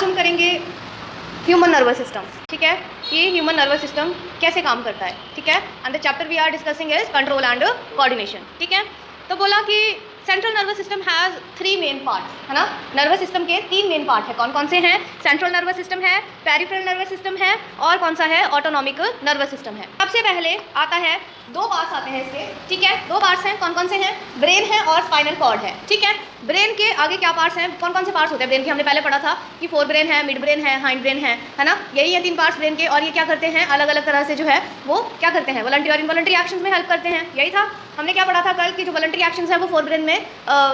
आज हम करेंगे ह्यूमन नर्वस सिस्टम, ठीक है। ये ह्यूमन नर्वस सिस्टम कैसे काम करता है, ठीक है। And the chapter we are discussing is control and coordination, ठीक है। तो बोला कि central nervous system has 3 main parts, है ना। नर्वस सिस्टम के 3 मेन पार्ट है। कौन कौन से हैं? सेंट्रल नर्वस सिस्टम है, पेरिफेरल नर्वस सिस्टम है, और कौन सा है? ऑटोनॉमिक नर्वस सिस्टम है। सबसे पहले आता है 2 पार्ट्स आते हैं इसके, ठीक है। 2 पार्ट्स हैं, कौन कौन से हैं? ब्रेन है और स्पाइनल कॉर्ड है, ठीक है। ब्रेन के आगे क्या पार्ट्स हैं? कौन कौन से पार्ट्स होते हैं ब्रेन के? हमने पहले पढ़ा था कि फोर ब्रेन है, मिड ब्रेन है, हाइंड ब्रेन है ना। यही है 3 पार्ट्स ब्रेन के। और ये क्या करते हैं? अलग अलग तरह से जो है वो क्या करते हैं? वॉलंटरी और इनवॉलंटरी एक्शंस में हेल्प करते हैं। यही था हमने क्या पढ़ा था कल कि जो वॉलंटरी एक्शंस है वो फोर ब्रेन में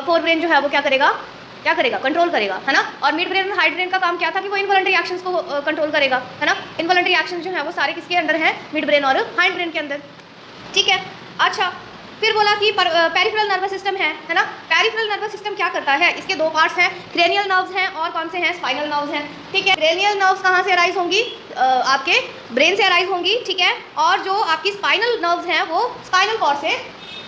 फोर ब्रेन जो है वो क्या करेगा, कंट्रोल करेगा, है ना। और मिड ब्रेन और हाइड ब्रेन का काम क्या था कि वो इनवॉलंटरी एक्शंस को कंट्रोल करेगा, है ना। इनवॉलंटरी एक्शंस जो है वो सारे किसके अंडर हैं? मिड ब्रेन और हाइड ब्रेन के अंदर, ठीक है। अच्छा, फिर बोला कि पेरिफेरल नर्वस सिस्टम है ना। पेरिफेरल नर्वस सिस्टम क्या करता है? इसके 2 पार्ट्स हैं, क्रेनियल नर्व्स हैं और कौन से हैं? स्पाइनल नर्व्स हैं, ठीक है। क्रेनियल नर्व्स कहाँ से अराइज होंगी? आपके ब्रेन से अराइज होंगी, ठीक है। और जो आपकी स्पाइनल नर्व्स हैं वो स्पाइनल कॉर्ड से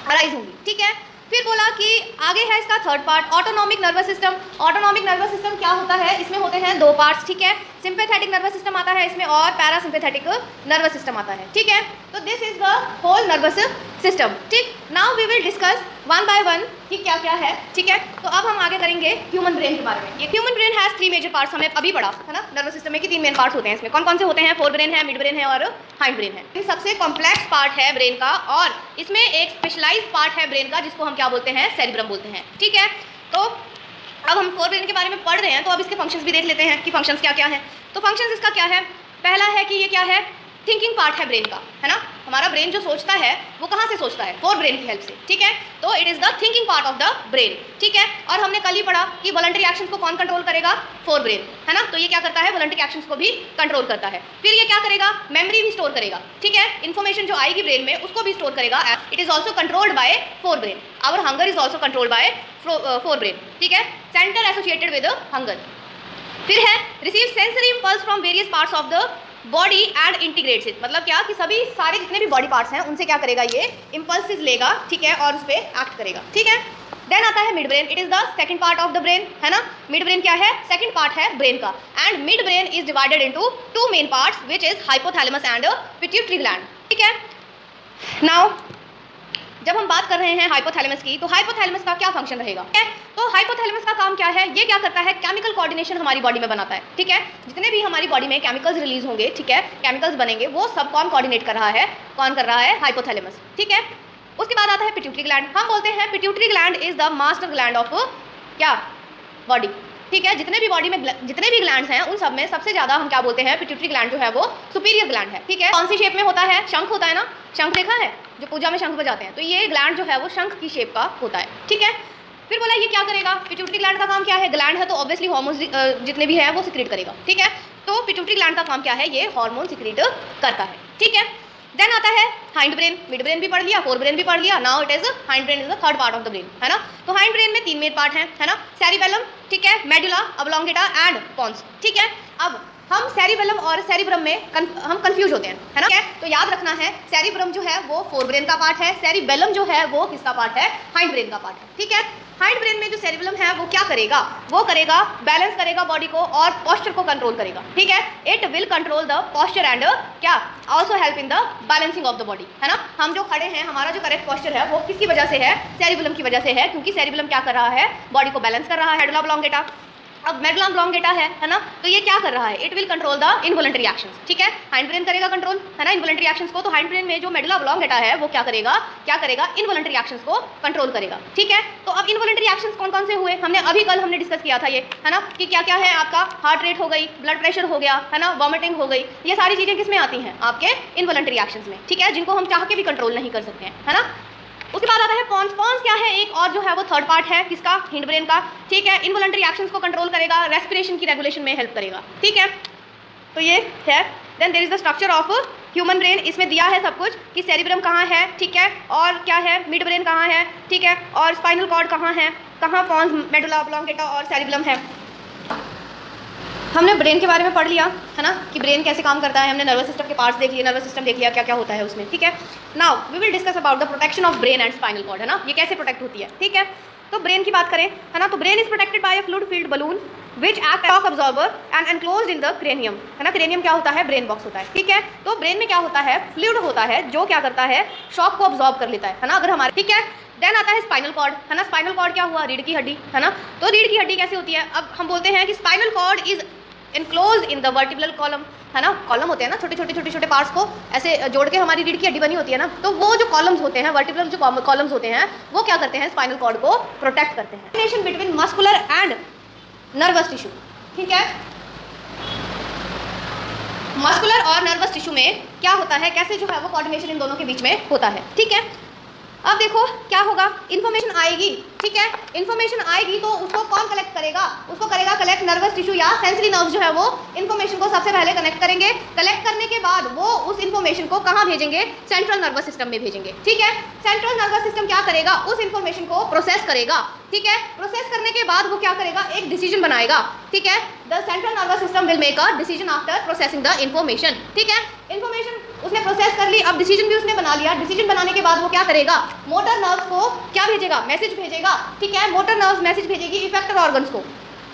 अराइज होंगी, ठीक है। फिर बोला कि आगे है इसका 3rd part, autonomic nervous system. Autonomic nervous system क्या होता है? इसमें होते हैं 2 पार्ट्स, ठीक है। सिंपैथेटिक नर्वस सिस्टम आता है इसमें और पैरासिम्पैथेटिक नर्वस सिस्टम आता है, ठीक है। तो this is the whole nervous system, ठीक। Now we will discuss one by one कि क्या क्या है, ठीक है। तो अब हम आगे करेंगे ह्यूमन ब्रेन के बारे में। ये human brain has 3 major parts, हमने अभी पढ़ा है ना। नर्वस सिस्टम में कि 3 मेन पार्ट्स होते हैं। इसमें कौन कौन से होते हैं? फोर ब्रेन है, मिड ब्रेन है और हाइंड ब्रेन है। ये सबसे कॉम्प्लेक्स पार्ट है ब्रेन का, और इसमें एक स्पेशलाइज्ड पार्ट है ब्रेन का जिसको हम क्या बोलते हैं? सेरिब्रम बोलते हैं, ठीक है। तो अब हम फोर ब्रेन के बारे में पढ़ रहे हैं तो अब इसके फंक्शंस भी देख लेते हैं कि फंक्शंस क्या क्या हैं। तो फंक्शंस इसका क्या है? पहला है कि ये क्या है? थिंकिंग पार्ट है ब्रेन का, है ना। हमारा ब्रेन जो सोचता है वो कहाँ से सोचता है? फोर ब्रेन की हेल्प से, ठीक है। तो it is the thinking part of the brain, ठीक है। और हमने कल ही पढ़ा कि वॉलंटरी एक्शंस को कौन कंट्रोल करेगा? फोर ब्रेन, है ना। तो ये क्या करता है? वॉलंटरी एक्शंस को भी कंट्रोल करता है। फिर ये क्या करेगा? मेमोरी भी स्टोर करेगा, ठीक है। इन्फॉर्मेशन जो आएगी ब्रेन में उसको भी स्टोर करेगा। It is also controlled by forebrain. Our hunger is also controlled by forebrain, ठीक है। Centre associated with hunger. फिर है receive sensory impulse from various parts of the body and integrates it. मतलब क्या कि सभी सारे जितने भी बॉडी पार्ट्स हैं उनसे क्या करेगा? ये इंपल्सिस लेगा, ठीक है, और उस पर एक्ट करेगा, ठीक है। देन आता है mid brain. It is the second part of the brain, है ना। मिड ब्रेन क्या है? सेकंड पार्ट है ब्रेन का। And mid brain is divided into 2 main parts which is hypothalamus and pituitary gland, ठीक है। नाउ जब हम बात कर रहे हैं हाइपोथैलेमस की, तो हाइपोथैलेमस का क्या फंक्शन रहेगा? तो हाइपोथैलेमस का काम क्या है? ये क्या करता है? केमिकल कोऑर्डिनेशन हमारी बॉडी में बनाता है, ठीक है। जितने भी हमारी बॉडी में केमिकल्स रिलीज होंगे, ठीक है, केमिकल्स बनेंगे, वो सब कौन कोऑर्डिनेट कर रहा है? कौन कर रहा है? हाइपोथैलेमस, ठीक है। उसके बाद आता है पिट्यूटरी ग्लैंड। हम बोलते हैं pituitary gland is the master gland of क्या? बॉडी, ठीक है। जितने भी बॉडी में जितने भी ग्लैंड्स हैं उन सब में सबसे ज़्यादा हम क्या बोलते हैं? पिट्यूटरी ग्लैंड जो है वो सुपीरियर ग्लैंड है, ठीक है। कौन सी शेप में होता है? शंख होता है ना। शंख देखा है जो पूजा में शंख बजाते हैं, तो ये ग्लैंड जो है वो शंख की शेप का होता है, ठीक है। फिर बोला ये क्या करेगा? पिट्यूटरी ग्लैंड का काम क्या है? ग्लैंड है तो ऑब्वियसली हार्मोन्स जितने भी है वो सिक्रीट करेगा, ठीक है। तो पिट्यूटरी ग्लैंड का काम क्या है? ये हार्मोन सिक्रीट करता है, ठीक है। देन आता है हाइंड ब्रेन। मिड ब्रेन भी पढ़ लिया, फोर ब्रेन भी पढ़ लिया। Now it is hind brain is the 3rd part of the brain, है ना। तो हाइंड ब्रेन में 3 मेन पार्ट हैं, है ना। सेरिबेलम, ठीक है, मेडुला ऑब्लोंगेटा एंड पोन्स, ठीक है। अब हम सेरिबेलम और सेरिब्रम में हम कंफ्यूज होते हैं, है ना। तो याद रखना है सेरिब्रम जो है वो फोर ब्रेन का पार्ट है, सेरिबेलम जो है वो किसका पार्ट है? हाइंड ब्रेन का पार्ट है, ठीक है। हाइंड ब्रेन में जो सेरिबेलम है वो क्या करेगा? वो करेगा बैलेंस करेगा बॉडी को और पॉस्चर को कंट्रोल करेगा, ठीक है। It will control the posture and क्या also help in the balancing of the body, है ना। हम जो खड़े हैं, हमारा जो करेक्ट पॉस्चर है वो किसकी वजह से है? सेरिबेलम की वजह से है, क्योंकि सेरिबेलम क्या कर रहा है? बॉडी को बैलेंस कर रहा है। मेडुला ऑब्लोंगेटा, अब मेडुला ऑब्लोंगेटा है ना। तो ये क्या कर रहा है? It will control the involuntary actions, ठीक है। हाइंड ब्रेन करेगा कंट्रोल, है ना, इनवॉलंटरी एक्शंस को। तो हाइंड ब्रेन में जो मेडुला ऑब्लोंगेटा है वो क्या करेगा? इनवॉलंटरी एक्शंस को कंट्रोल करेगा, ठीक है। तो अब इनवॉलंटरी एक्शंस कौन कौन से हुए? हमने अभी कल हमने डिस्कस किया था ये, है ना, कि क्या क्या है आपका? हार्ट रेट हो गई, ब्लड प्रेशर हो गया, है ना, वॉमिटिंग हो गई। ये सारी चीज़ें किस में आती हैं? आपके इनवॉलंटरी एक्शंस में, ठीक है, जिनको हम चाह के भी कंट्रोल नहीं कर सकते हैं, है ना। उसके बाद आता है पॉन्स। पॉन्स क्या है? एक और जो है वो 3rd पार्ट है किसका? हिंड ब्रेन का, ठीक है। इनवॉलंटरी एक्शंस को कंट्रोल करेगा, रेस्पिरेशन की रेगुलेशन में हेल्प करेगा, ठीक है। तो ये है। Then there is the structure of human brain. इसमें दिया है सब कुछ कि सेरिब्रम कहाँ है, ठीक है, और क्या है? मिड ब्रेन कहाँ है, ठीक है, और स्पाइनल कॉर्ड कहाँ है, कहाँ पॉन्स, मेडुला ऑब्लोंगेटा और सेरिब्रम है। हमने ब्रेन के बारे में पढ़ लिया, है ना, कि ब्रेन कैसे काम करता है। हमने नर्वस सिस्टम के पार्ट्स देख लिए, नर्वस सिस्टम देख लिया क्या क्या होता है उसमें, ठीक है। Now we will discuss about the protection of brain and spinal cord, है ना। ये कैसे प्रोटेक्ट होती है, ठीक है। तो ब्रेन की बात करें, है ना, तो brain is protected by a fluid field balloon which act shock absorber and enclosed in the cranium, है ना। क्रेनियम क्या होता है? ब्रेन बॉक्स होता है, ठीक है। तो ब्रेन में क्या होता है? फ्लूइड होता है जो क्या करता है? शॉक को अब्जॉर्ब कर लेता है ना, अगर हमारे, ठीक है। देन आता है स्पाइनल कॉर्ड, है ना। स्पाइनल कॉर्ड क्या हुआ? रीढ़ की हड्डी, है ना। तो रीढ़ की हड्डी कैसे होती है? अब हम बोलते हैं कि spinal cord is enclosed in the vertebral column, है ना। कॉलम होते हैं ना, छोटे छोटे छोटे छोटे पार्ट्स को ऐसे जोड़ के हमारी रीढ़ की हड्डी बनी होती है ना, तो वो जो कॉलम्स होते हैं, वर्टिब्रल जो कॉलम्स होते हैं, वो क्या करते हैं? स्पाइनल कॉर्ड को प्रोटेक्ट करते हैं। Relation between muscular and nervous tissue, ठीक है। मस्कुलर और नर्वस टिश्यू में क्या होता है, कैसे जो है वो कोऑर्डिनेशन इन दोनों के बीच में होता है, ठीक है। अब देखो क्या होगा, इन्फॉर्मेशन आएगी, ठीक है। इन्फॉर्मेशन आएगी तो उसको कौन कलेक्ट करेगा? उसको करेगा कलेक्ट नर्वस टिश्यू या सेंसरी नर्व्स जो है वो इन्फॉर्मेशन को सबसे पहले कनेक्ट करेंगे। कलेक्ट करने के बाद वो उस इन्फॉर्मेशन को कहाँ भेजेंगे? सेंट्रल नर्वस सिस्टम में भेजेंगे, ठीक है। सेंट्रल नर्वस सिस्टम क्या करेगा? उस इन्फॉर्मेशन को प्रोसेस करेगा, ठीक है। प्रोसेस करने के बाद वो क्या करेगा? एक डिसीजन बनाएगा, ठीक है। The central nervous system will make a decision after processing the information, ठीक है। इन्फॉर्मेशन उसने प्रोसेस कर ली, अब डिसीजन भी उसने बना लिया। डिसीजन बनाने के बाद वो क्या करेगा? मोटर नर्व्स को क्या भेजेगा? मैसेज भेजेगा, ठीक है। मोटर नर्व्स मैसेज भेजेगी इफेक्टर ऑर्गन्स को।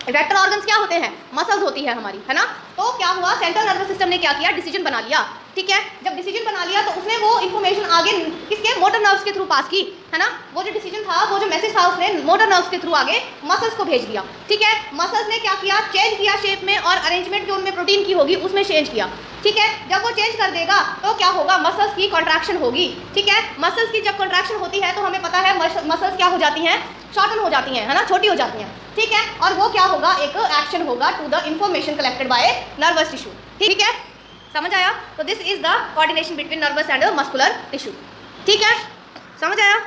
इफेक्टर ऑर्गन्स क्या होते हैं? मसल्स होती है हमारी, है ना। तो क्या हुआ? सेंट्रल नर्वस सिस्टम ने क्या किया? डिसीजन बना लिया, ठीक है। जब डिसीजन बना लिया तो उसने वो इन्फॉर्मेशन आगे किसके? मोटर नर्व्स के थ्रू पास की, है ना। वो जो डिसीजन था, वो जो मैसेज था, उसने मोटर नर्व्स के थ्रू आगे मसल्स को भेज दिया, ठीक है। मसल्स ने क्या किया? चेंज किया शेप में, और अरेंजमेंट जो उनमें प्रोटीन की होगी उसमें चेंज किया, ठीक है। जब वो चेंज कर देगा तो क्या होगा? मसल्स की कॉन्ट्रैक्शन होगी, ठीक है। मसल्स की जब कॉन्ट्रैक्शन होती है तो हमें पता है मसल्स क्या हो जाती हैं? शॉर्टन हो जाती हैं, है ना, छोटी हो जाती हैं, ठीक है। और वो क्या होगा? एक एक्शन होगा to the information collected by nervous tissue, ठीक है। समझ आया? तो this is the coordination between nervous and muscular tissue, ठीक है। समझ आया?